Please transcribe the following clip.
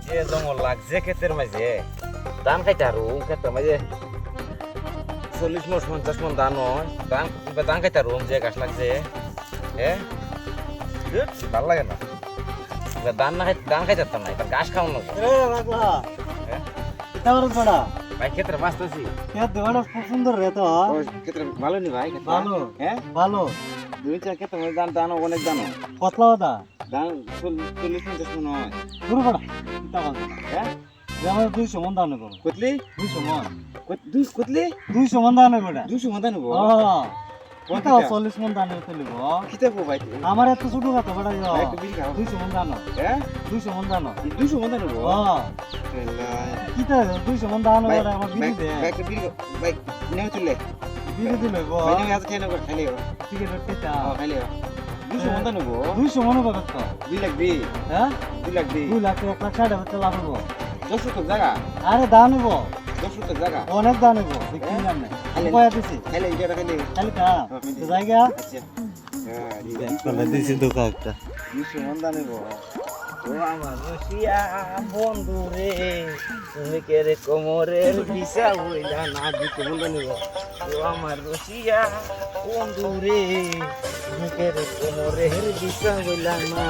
যে জঙ্গল লাগছে ক্ষেতের মাঝে ধান খাইতে আরো ক্ষেতের মাঝে 40 মন 50 মন ধান হয় ধান খাইতে আরো যে গাছ লাগছে হ্যাঁ ভাল লাগে না ধান খাইতে পারতাম না এবার ঘাস খাওয়ানো হ্যাঁ ভাই ক্ষেত্রে বাঁচতেছি খুব সুন্দর রে তো ক্ষেত্রে ভালো নি ভাই ভালো হ্যাঁ ভালো দুই চার ক্ষেত্রে মধ্যে ধান অনেক ধান কতলা দা ধান 40-50 মন হয় পুরো বড় চিন্তা করো হ্যাঁ আমার 200 মন দাও নেবো কতলি 200 মন কতলি 200 মন দাও নেবো 200 মন ধান হবো কত 40 মন দাও নেবো লিব কিতে হবো ভাই আমার এত ছোট কথা বড় একটু বিল খাও 200 মন দাও হ্যাঁ 200 মন দাও 200 মন ধান হবো কিতে 200 মন দাও নেবো আমার বিলি দে ভাই একটা বিল ভাই নেও তুলে বিলি দিলে গো ভাই নেও আজ খাই না খাইলে ঠিক আছে কেটা খাইলে 200 মন ধান হবো 200 মন হবে কত 2 লাখ দি হ্যাঁ 2 লাখ দি 2 লাখ 1 লাখ 60 হাজার লাভ হবো 10 তো জায়গা আরে দাও নেবো 10 তো জায়গা অনেক দাও নেবো দেখি না কয়া দিছি খাইলে এটা খাইলে খালি কা তো জায়গা আচ্ছা হ্যাঁ তাহলে দিছি দোকা একটা 200 মন ধান হবো ও আমার রসিয়া বন্ধু রে তুমি কে রে কোমরের বিছা হইলা না দিতে বন্ধু নিব ও আমার রসিয়া বন্ধু রে তুমি কে রে কোমরের বিছা হইলা না